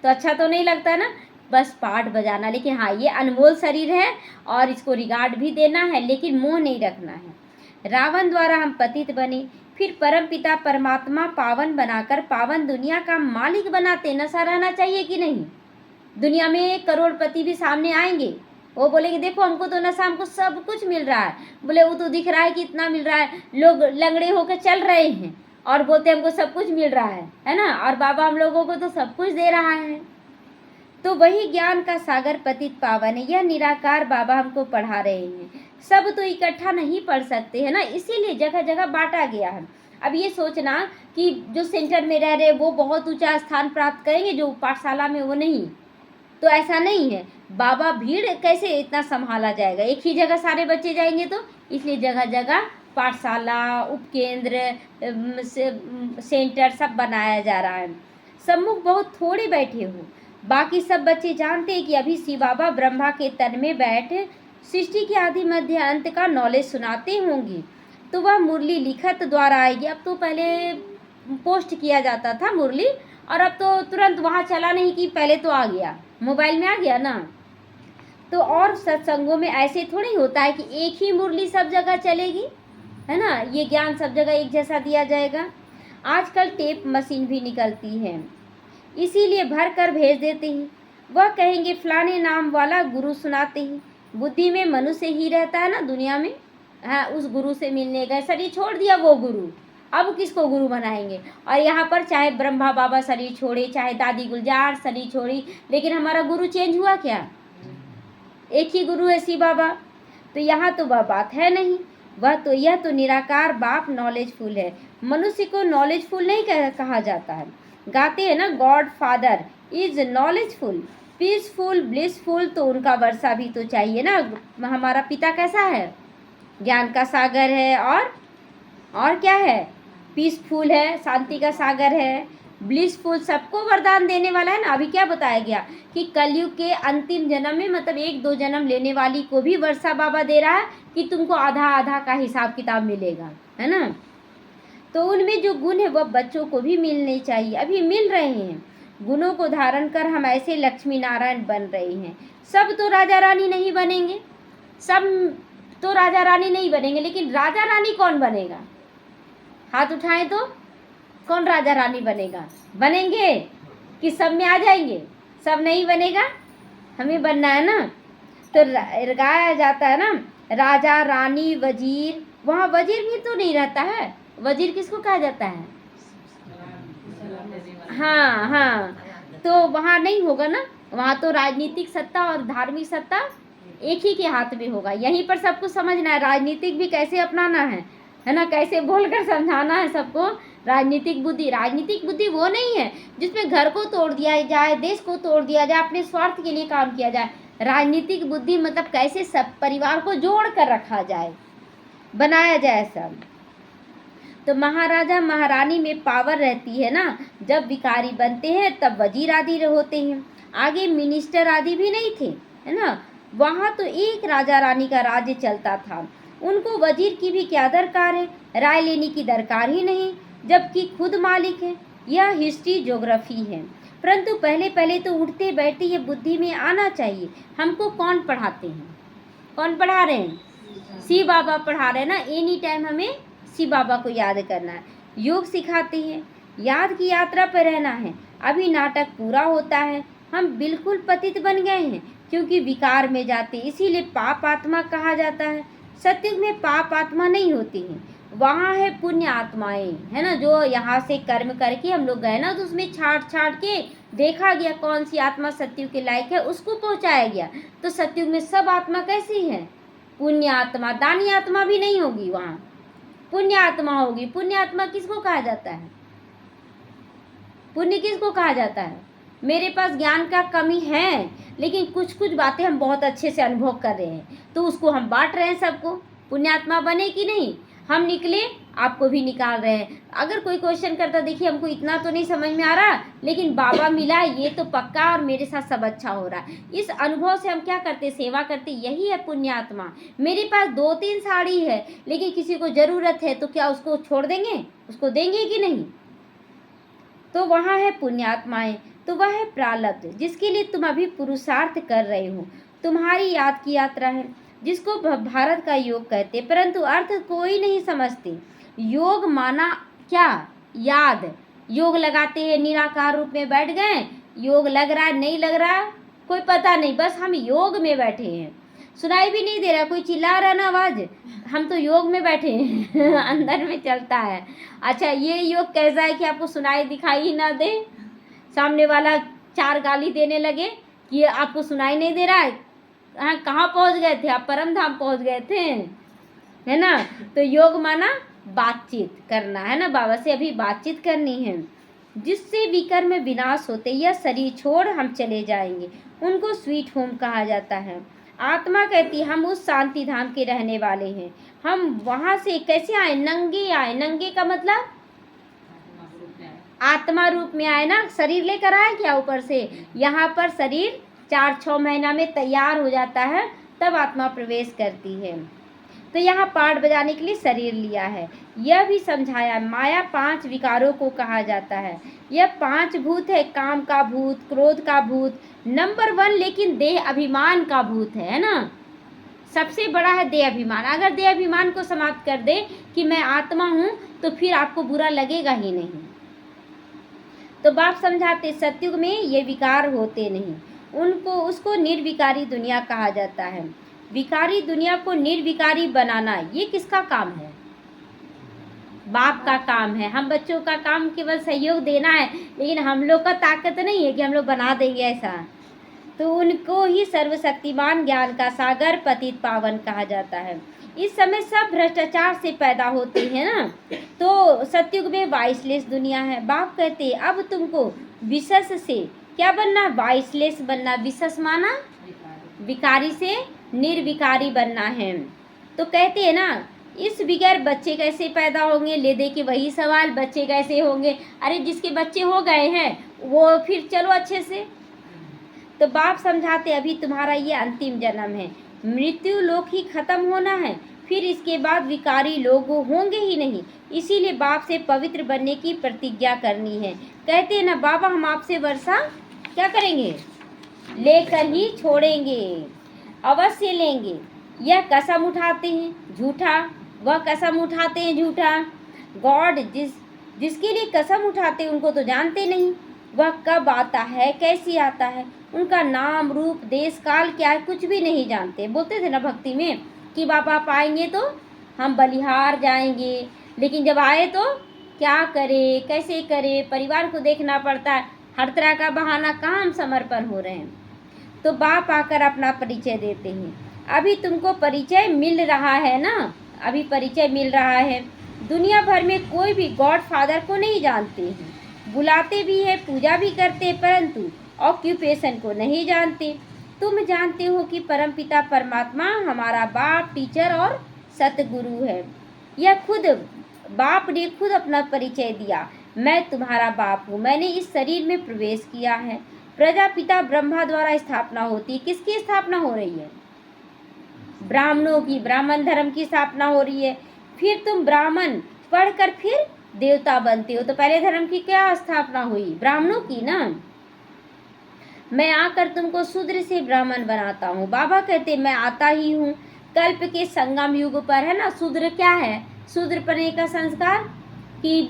तो अच्छा तो नहीं लगता ना, बस पाठ बजाना। लेकिन हाँ, ये अनमोल शरीर है और इसको रिगार्ड भी देना है, लेकिन मोह नहीं रखना है। रावण द्वारा हम पतित बने, फिर परम पिता परमात्मा पावन बनाकर पावन दुनिया का मालिक बनाते। नशा रहना चाहिए कि नहीं? दुनिया में करोड़पति भी सामने आएंगे, वो बोलेंगे देखो हमको तो नशा, हमको सब कुछ मिल रहा है। बोले वो तो दिख रहा है कि इतना मिल रहा है, लोग लंगड़े होकर चल रहे हैं और बोलते हमको सब कुछ मिल रहा है ना? और बाबा हम लोगों को तो सब कुछ दे रहा है। तो वही ज्ञान का सागर पतित पावन है, यह निराकार बाबा हमको पढ़ा रहे हैं। सब तो इकट्ठा नहीं पढ़ सकते हैं ना, इसीलिए जगह जगह बांटा गया है। अब ये सोचना कि जो सेंटर में रह रहे वो बहुत ऊंचा स्थान प्राप्त करेंगे, जो पाठशाला में वो नहीं, तो ऐसा नहीं है। बाबा भीड़ कैसे इतना संभाला जाएगा? एक ही जगह सारे बच्चे जाएंगे तो, इसलिए जगह जगह पाठशाला, उपकेंद्र, सेंटर सब बनाया जा रहा है। सम्मुख बहुत थोड़े बैठे हो, बाकी सब बच्चे जानते हैं कि अभी शिव बाबा ब्रह्मा के तन में बैठ सृष्टि के आदि मध्य अंत का नॉलेज सुनाते होंगे। तो वह मुरली लिखत द्वारा आएगी। अब तो पहले पोस्ट किया जाता था मुरली, और अब तो तुरंत वहाँ चला नहीं कि पहले तो आ गया, मोबाइल में आ गया ना। तो और सत्संगों में ऐसे थोड़ी होता है कि एक ही मुरली सब जगह चलेगी, है ना? ये ज्ञान सब जगह एक जैसा दिया जाएगा। आजकल टेप मशीन भी निकलती है, इसीलिए भर कर भेज देते हैं। वह कहेंगे फलाने नाम वाला गुरु सुनाते हैं। बुद्धि में मनुष्य ही रहता है ना दुनिया में। हाँ, उस गुरु से मिलने गए, शरीर छोड़ दिया वो गुरु, अब किसको गुरु बनाएंगे। और यहाँ पर चाहे ब्रह्मा बाबा शरीर छोड़े, चाहे दादी गुलजार शरीर छोड़ी, लेकिन हमारा गुरु चेंज हुआ क्या? एक ही गुरु है, शिव बाबा। तो यहाँ तो वह बात है नहीं। वह तो यह तो निराकार बाप नॉलेजफुल है। मनुष्य को नॉलेजफुल नहीं कहा जाता है। गाते हैं ना, God father is knowledgeful, peaceful, blissful. तो उनका वर्षा भी तो चाहिए ना। हमारा पिता कैसा है? ज्ञान का सागर है, और क्या है? पीसफुल है, शांति का सागर है, ब्लिसफुल, सबको वरदान देने वाला है ना। अभी क्या बताया गया कि कलयुग के अंतिम जन्म में, मतलब 1-2 जन्म लेने वाली को भी वर्षा बाबा दे रहा है कि तुमको आधा आधा का हिसाब किताब मिलेगा, है ना। तो उनमें जो गुण है वह बच्चों को भी मिलने चाहिए, अभी मिल रहे हैं। गुणों को धारण कर हम ऐसे लक्ष्मी नारायण बन रहे हैं। सब तो राजा रानी नहीं बनेंगे, सब तो राजा रानी नहीं बनेंगे, लेकिन राजा रानी कौन बनेगा? हाथ उठाएं तो कौन राजा रानी बनेगा? बनेंगे कि सब में आ जाएंगे? सब नहीं बनेगा, हमें बनना है ना। तो गाया जाता है ना, राजा रानी वजीर। वहाँ वजीर भी तो नहीं रहता है। वजीर किसको कहा जाता है? हाँ हाँ, तो वहाँ नहीं होगा ना। वहाँ तो राजनीतिक सत्ता और धार्मिक सत्ता एक ही के हाथ में होगा। यहीं पर सब कुछ समझना है, राजनीतिक भी कैसे अपनाना है ना, कैसे बोलकर समझाना है सबको। राजनीतिक बुद्धि वो नहीं है जिसमें घर को तोड़ दिया जाए, देश को तोड़ दिया जाए, अपने स्वार्थ के लिए काम किया जाए। राजनीतिक बुद्धि मतलब कैसे सब परिवार को जोड़ कर रखा जाए, बनाया जाए सब। तो महाराजा महारानी में पावर रहती है ना। जब भिखारी बनते हैं तब वजीर आदि होते हैं, आगे मिनिस्टर आदि भी नहीं थे, है ना। वहाँ तो एक राजा रानी का राज्य चलता था। उनको वजीर की भी क्या दरकार है, राय लेने की दरकार ही नहीं, जबकि खुद मालिक है। यह हिस्ट्री ज्योग्राफी है। परंतु पहले पहले तो उठते बैठते ये बुद्धि में आना चाहिए। हमको कौन पढ़ाते हैं? कौन पढ़ा रहे हैं? शिव बाबा पढ़ा रहे हैं ना। एनी टाइम हमें शिव बाबा को याद करना है। योग सिखाते हैं, याद की यात्रा पर रहना है। अभी नाटक पूरा होता है। हम बिल्कुल पतित बन गए हैं क्योंकि विकार में जाते, इसीलिए पाप आत्मा कहा जाता है। सत्युग में पाप आत्मा नहीं होती है, वहाँ है पुण्य आत्माएं, है ना। जो यहाँ से कर्म करके हम लोग गए ना, तो उसमें छाट के देखा गया कौन सी आत्मा सत्युग के लायक है, उसको पहुँचाया गया। तो सत्युग में सब आत्मा कैसी है? पुण्य आत्मा। दानी आत्मा भी नहीं होगी, वहाँ पुण्य आत्मा होगी। पुण्य आत्मा किसको कहा जाता है? पुण्य किसको कहा जाता है? मेरे पास ज्ञान का कमी है, लेकिन कुछ कुछ बातें हम बहुत अच्छे से अनुभव कर रहे हैं, तो उसको हम बांट रहे हैं सबको। पुण्यात्मा बने कि नहीं? हम निकले, आपको भी निकाल रहे हैं। अगर कोई क्वेश्चन करता, देखिए हमको इतना तो नहीं समझ में आ रहा, लेकिन बाबा मिला ये तो पक्का, और मेरे साथ सब अच्छा हो रहा है। इस अनुभव से हम क्या करते? सेवा करते। यही है पुण्यात्मा। मेरे पास 2-3 साड़ी है, लेकिन किसी को ज़रूरत है, तो क्या उसको छोड़ देंगे? उसको देंगे कि नहीं? तो वहाँ है पुण्यात्माएं। तो वह है प्रारब्ध, जिसके लिए तुम अभी पुरुषार्थ कर रहे हो। तुम्हारी याद की यात्रा है, जिसको भारत का योग कहते, परंतु अर्थ कोई नहीं समझते। योग माना क्या? याद। योग लगाते हैं, निराकार रूप में बैठ गए, योग लग रहा है नहीं लग रहा कोई पता नहीं, बस हम योग में बैठे हैं। सुनाई भी नहीं दे रहा, कोई चिल्ला रहा ना आवाज़, हम तो योग में बैठे हैं अंदर में चलता है। अच्छा, ये योग कैसा है कि आपको सुनाई दिखाई ही ना दे, सामने वाला 4 गाली देने लगे कि आपको सुनाई नहीं दे रहा है। हाँ, कहाँ पहुँच गए थे आप? परम धाम पहुँच गए थे, है ना। तो योग माना बातचीत करना, है ना। बाबा से अभी बातचीत करनी है, जिससे विकर्म विनाश होते यह शरीर छोड़ हम चले जाएंगे, उनको स्वीट होम कहा जाता है। आत्मा कहती हम उस शांति धाम के रहने वाले हैं। हम वहाँ से कैसे आए? नंगे आए। नंगे का मतलब आत्मा रूप में आए ना, शरीर लेकर आए क्या ऊपर से? यहाँ पर शरीर 4-6 महीना में तैयार हो जाता है, तब आत्मा प्रवेश करती है। तो यहाँ पाठ बजाने के लिए शरीर लिया है। यह भी समझाया, माया 5 विकारों को कहा जाता है। यह 5 भूत है, काम का भूत, क्रोध का भूत, नंबर 1 लेकिन देह अभिमान का भूत है ना। सबसे बड़ा है देह अभिमान। अगर देह अभिमान को समाप्त कर दे कि मैं आत्मा हूँ, तो फिर आपको बुरा लगेगा ही नहीं। तो बाप समझाते सतयुग में ये विकार होते नहीं, उनको उसको निर्विकारी दुनिया कहा जाता है। विकारी दुनिया को निर्विकारी बनाना ये किसका काम है? बाप का काम है। हम बच्चों का काम केवल सहयोग देना है, लेकिन हम लोग का ताकत नहीं है कि हम लोग बना देंगे ऐसा। तो उनको ही सर्वशक्तिमान ज्ञान का सागर पतित पावन कहा जाता है। इस समय सब भ्रष्टाचार से पैदा होते हैं ना, तो सतयुग में वाइसलेस दुनिया है। बाप कहते अब तुमको विशेष से क्या बनना? वाइसलेस बनना। विशेष माना विकारी से निर्विकारी बनना है। तो कहते हैं ना, इस बगैर बच्चे कैसे पैदा होंगे? ले दे के वही सवाल, बच्चे कैसे होंगे? अरे जिसके बच्चे हो गए हैं वो फिर चलो अच्छे से। तो बाप समझाते अभी तुम्हारा ये अंतिम जन्म है, मृत्यु लोक ही खत्म होना है, फिर इसके बाद विकारी लोग होंगे ही नहीं। इसीलिए बाप से पवित्र बनने की प्रतिज्ञा करनी है। कहते हैं ना बाबा हम आपसे वर्षा क्या करेंगे? लेकर ही छोड़ेंगे, अवश्य लेंगे। यह कसम उठाते हैं झूठा, वह कसम उठाते हैं झूठा। गॉड जिसके लिए कसम उठाते हैं उनको तो जानते नहीं, वह कब आता है, कैसे आता है, उनका नाम रूप देश काल क्या है कुछ भी नहीं जानते। बोलते थे ना भक्ति में कि बाबा आप आएंगे तो हम बलिहार जाएंगे, लेकिन जब आए तो क्या करे, कैसे करे, परिवार को देखना पड़ता है, हर तरह का बहाना, कहाँ हम समर्पण हो रहे हैं। तो बाप आकर अपना परिचय देते हैं। अभी तुमको परिचय मिल रहा है ना, अभी परिचय मिल रहा है। दुनिया भर में कोई भी गॉड फादर को नहीं जानते हैं, बुलाते भी है, पूजा भी करते, परंतु ऑक्यूपेशन को नहीं जानते। तुम जानते हो कि परमपिता परमात्मा हमारा बाप, टीचर और सतगुरु है। यह खुद बाप ने खुद अपना परिचय दिया, मैं तुम्हारा बाप हूँ, मैंने इस शरीर में प्रवेश किया है। प्रजापिता ब्रह्मा द्वारा स्थापना होती है। किसकी स्थापना हो रही है? ब्राह्मणों की, ब्राह्मण धर्म की स्थापना हो रही है। फिर तुम ब्राह्मण पढ़कर फिर देवता बनते हो, तो पहले धर्म की क्या स्थापना हुई? ब्राह्मणों की ना। मैं आकर तुमको शूद्र से ब्राह्मण बनाता हूँ। बाबा कहते मैं आता ही हूँ कल्प के संगम युग पर, है ना। शूद्र क्या है? शूद्र बनने का संस्कार कि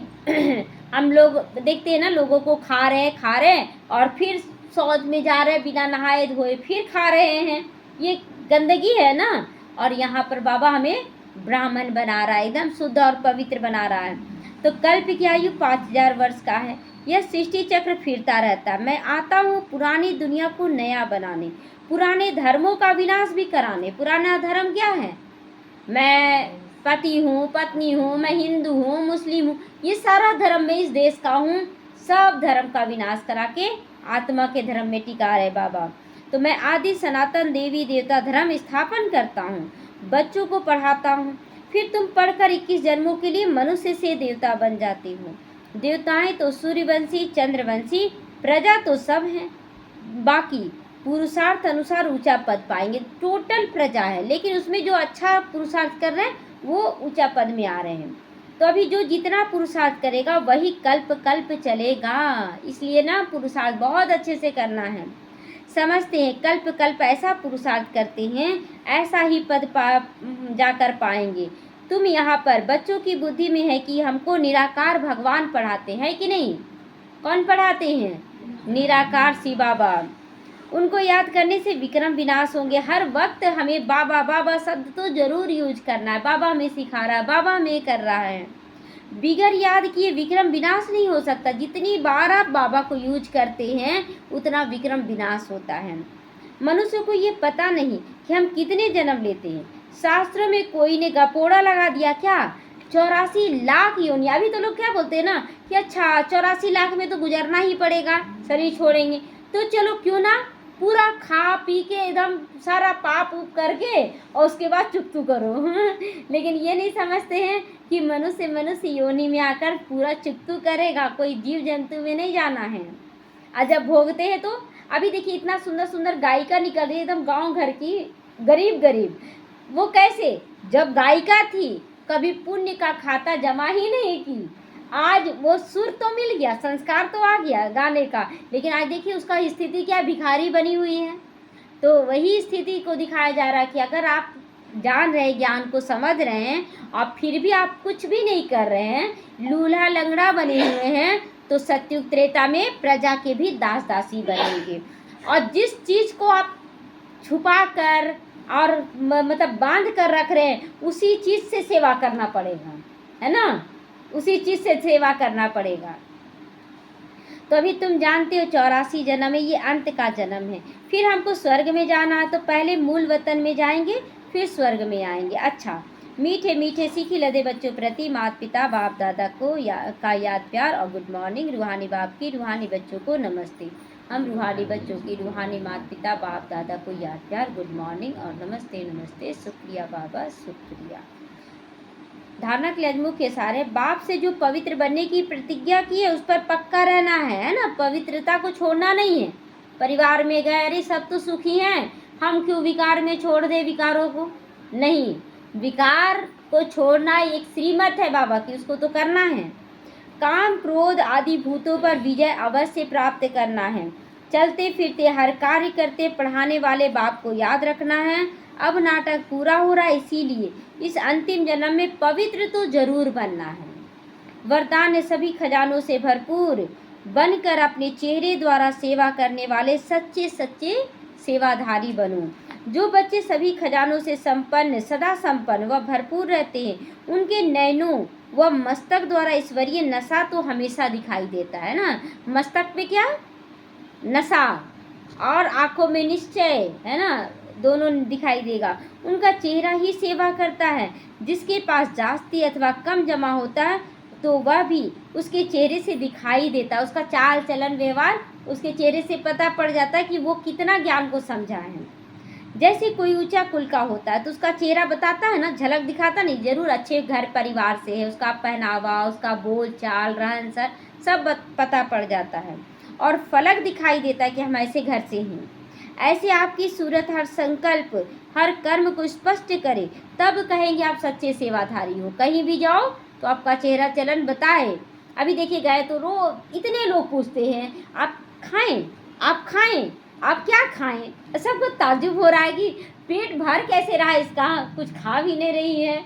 हम लोग देखते हैं ना, लोगों को खा रहे हैं और फिर शौच में जा रहे हैं बिना नहाए धोए, फिर खा रहे हैं, ये गंदगी है ना। और यहाँ पर बाबा हमें ब्राह्मण बना रहा है, एकदम शुद्ध और पवित्र बना रहा है। तो कल्प की आयु 5000 वर्ष का है। यह सृष्टि चक्र फिरता रहता है। मैं आता हूँ पुरानी दुनिया को नया बनाने, पुराने धर्मों का विनाश भी कराने। पुराना धर्म क्या है? मैं पति हूँ, पत्नी हूँ, मैं हिंदू हूँ, मुस्लिम हूँ, ये सारा धर्म मैं इस देश का हूँ, सब धर्म का विनाश करा के आत्मा के धर्म में टिका रहे बाबा। तो मैं आदि सनातन देवी देवता धर्म स्थापन करता हूँ, बच्चों को पढ़ाता हूँ, फिर तुम पढ़कर 21 जन्मों के लिए मनुष्य से देवता बन जाते हो। देवताएं तो सूर्यवंशी, चंद्रवंशी, प्रजा तो सब हैं, बाकी पुरुषार्थ अनुसार ऊंचा पद पाएंगे। टोटल प्रजा है, लेकिन उसमें जो अच्छा पुरुषार्थ कर रहे हैं वो ऊंचा पद में आ रहे हैं। तो अभी जो जितना पुरुषार्थ करेगा वही कल्प कल्प चलेगा। इसलिए ना पुरुषार्थ बहुत अच्छे से करना है। समझते हैं कल्प कल्प ऐसा पुरुषार्थ करते हैं, ऐसा ही पद जाकर पाएंगे। तुम यहाँ पर बच्चों की बुद्धि में है कि हमको निराकार भगवान पढ़ाते हैं कि नहीं? कौन पढ़ाते हैं? निराकार शिव बाबा। उनको याद करने से विक्रम विनाश होंगे। हर वक्त हमें बाबा बाबा शब्द तो जरूर यूज करना है। बाबा हमें सिखा रहा है, बाबा हमें कर रहा है। बिगर याद किए विक्रम विनाश नहीं हो सकता। जितनी बार आप बाबा को यूज करते हैं उतना विक्रम विनाश होता है। मनुष्य को ये पता नहीं कि हम कितने जन्म लेते हैं। शास्त्रों में कोई ने गपोड़ा लगा दिया क्या, 84 लाख योनि। अभी तो लोग क्या बोलते हैं ना कि अच्छा 84 लाख में तो गुजरना ही पड़ेगा, शरीर छोड़ेंगे, तो चलो क्यों ना पूरा खा पी के एकदम सारा पाप उप करके और उसके बाद चुकतू करो। लेकिन ये नहीं समझते हैं कि मनुष्य योनि में आकर पूरा चुकतू करेगा, कोई जीव जंतु में नहीं जाना है। और जब भोगते हैं तो अभी देखिए इतना सुंदर सुंदर गायिका निकल रही है एकदम गांव घर की, गरीब। वो कैसे? जब गायिका थी कभी पुण्य का खाता जमा ही नहीं की। आज वो सुर तो मिल गया, संस्कार तो आ गया गाने का, लेकिन आज देखिए उसका स्थिति क्या, भिखारी बनी हुई है। तो वही स्थिति को दिखाया जा रहा है कि अगर आप जान रहे, ज्ञान को समझ रहे हैं और फिर भी आप कुछ भी नहीं कर रहे हैं, लूल्हा लंगड़ा बने हुए हैं, तो सत्युग त्रेता में प्रजा के भी दास दासी बनेंगे। और जिस चीज़ को आप छुपा कर और मतलब बांध कर रख रहे हैं, उसी चीज़ से सेवा करना पड़ेगा, है ना, उसी चीज़ से सेवा करना पड़ेगा। तो अभी तुम जानते हो 84 जन्म है, ये अंत का जन्म है। फिर हमको स्वर्ग में जाना है, तो पहले मूल वतन में जाएंगे, फिर स्वर्ग में आएंगे। अच्छा, मीठे मीठे सीखी लदे बच्चों प्रति माता पिता बाप दादा को का याद प्यार और गुड मॉर्निंग। रूहानी बाप की रूहानी बच्चों को नमस्ते। हम रूहानी बच्चों की रूहानी माता पिता बाप दादा को याद प्यार, गुड मॉर्निंग और नमस्ते नमस्ते। शुक्रिया बाबा, शुक्रिया। धारणा के अजमुख के सारे बाप से जो पवित्र बनने की प्रतिज्ञा की है, उस पर पक्का रहना है ना, पवित्रता को छोड़ना नहीं है। परिवार में गए, अरे सब तो सुखी हैं, हम क्यों विकार में छोड़ दे विकारों को, नहीं, विकार को छोड़ना एक श्रीमत है बाबा की, उसको तो करना है। काम क्रोध आदि भूतों पर विजय अवश्य प्राप्त करना है। चलते फिरते हर कार्य करते पढ़ाने वाले बाप को याद रखना है। अब नाटक पूरा हो रहा है, इसीलिए इस अंतिम जन्म में पवित्र तो जरूर बनना है। वरदान सभी खजानों से भरपूर बनकर अपने चेहरे द्वारा सेवा करने वाले सच्चे सच्चे सेवाधारी बनो। जो बच्चे सभी खजानों से संपन्न, सदा संपन्न व भरपूर रहते हैं, उनके नैनों व मस्तक द्वारा ईश्वरीय नशा तो हमेशा दिखाई देता है ना। मस्तक पे क्या, नशा, और आंखों में निश्चय, है ना, दोनों दिखाई देगा। उनका चेहरा ही सेवा करता है। जिसके पास जास्ती अथवा कम जमा होता है, तो वह भी उसके चेहरे से दिखाई देता है। उसका चाल चलन व्यवहार उसके चेहरे से पता पड़ जाता है कि वो कितना ज्ञान को समझा है। जैसे कोई ऊंचा कुल का होता है, तो उसका चेहरा बताता है ना, झलक दिखाता नहीं, जरूर अच्छे घर परिवार से है, उसका पहनावा, उसका बोल चाल रहन सहन सब पता पड़ जाता है। और फलक दिखाई देता है कि हम ऐसे घर से हैं। ऐसे आपकी सूरत हर संकल्प हर कर्म को स्पष्ट करे, तब कहेंगे आप सच्चे सेवाधारी हो। कहीं भी जाओ तो आपका चेहरा चलन बताए। अभी देखिए गए तो इतने लोग पूछते हैं आप खाएं, आप खाएं, आप क्या खाएं। सबको ताज्जुब हो रहा है कि पेट भर कैसे रहा है इसका, कुछ खा भी नहीं रही है।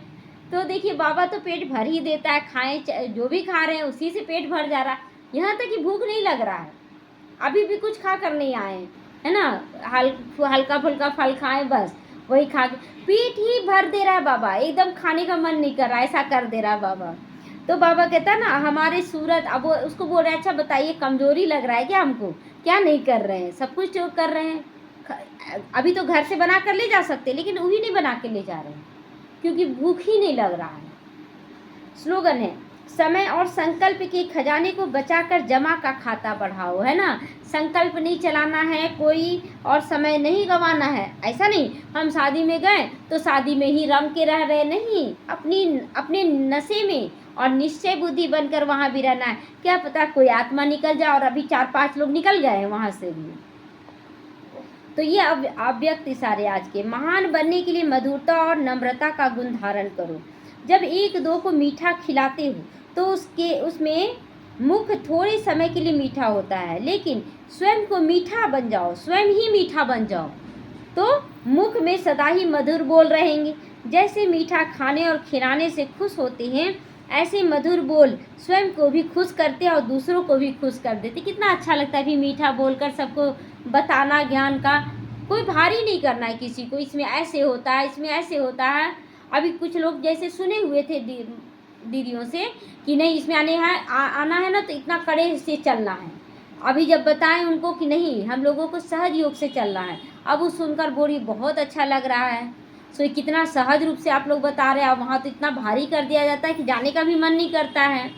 तो देखिए बाबा तो पेट भर ही देता है, खाएं जो भी खा रहे हैं उसी से पेट भर जा रहा है। यहाँ तक कि भूख नहीं लग रहा है, अभी भी कुछ खा कर नहीं आए, है ना, हल्का फुल्का फल खाएं, बस वही खा के पेट ही भर दे रहा है बाबा, एकदम खाने का मन नहीं कर रहा, ऐसा कर दे रहा है बाबा। तो बाबा कहता है ना हमारी सूरत, अब उसको बोल रहा है अच्छा बताइए कमजोरी लग रहा है क्या हमको, क्या नहीं कर रहे हैं, सब कुछ जो कर रहे हैं। अभी तो घर से बना कर ले जा सकते, लेकिन वही नहीं बना के ले जा रहे हैं क्योंकि भूख ही नहीं लग रहा है। स्लोगन है, समय और संकल्प के खजाने को बचाकर जमा का खाता बढ़ाओ, है ना। संकल्प नहीं चलाना है कोई और समय नहीं गंवाना है। ऐसा नहीं हम शादी में गए तो शादी में ही रम के रह रहे, नहीं, अपने नशे में और निश्चय बुद्धि बनकर वहाँ भी रहना है। क्या पता कोई आत्मा निकल जाए, और अभी 4-5 लोग निकल गए हैं वहाँ से भी। तो ये अव्यक्त इशारे आज के। महान बनने के लिए मधुरता और नम्रता का गुण धारण करो। जब एक दो को मीठा खिलाते हो तो उसमें मुख थोड़े समय के लिए मीठा होता है, लेकिन स्वयं को मीठा बन जाओ, स्वयं ही मीठा बन जाओ तो मुख में सदा ही मधुर बोल रहेंगे। जैसे मीठा खाने और खिलाने से खुश होते हैं, ऐसे मधुर बोल स्वयं को भी खुश करते और दूसरों को भी खुश कर देते। कितना अच्छा लगता है भी मीठा बोलकर सबको बताना ज्ञान का। कोई भारी नहीं करना है किसी को, इसमें ऐसे होता है, इसमें ऐसे होता है। अभी कुछ लोग जैसे सुने हुए थे दीदियों से कि नहीं इसमें आना है ना तो इतना कड़े से चलना है। अभी जब बताएं उनको कि नहीं हम लोगों को सहज योग से चलना है, अब वो सुनकर बोली बहुत अच्छा लग रहा है। सो कितना सहज रूप से आप लोग बता रहे हैं, वहाँ तो इतना भारी कर दिया जाता है कि जाने का भी मन नहीं करता है।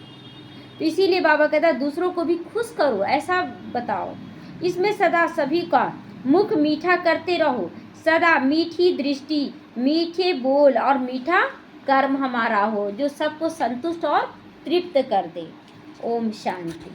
तो इसीलिए बाबा कहता है दूसरों को भी खुश करो, ऐसा बताओ। इसमें सदा सभी का मुख मीठा करते रहो, सदा मीठी दृष्टि, मीठे बोल और मीठा कर्म हमारा हो, जो सबको संतुष्ट और तृप्त कर दे। ओम शांति।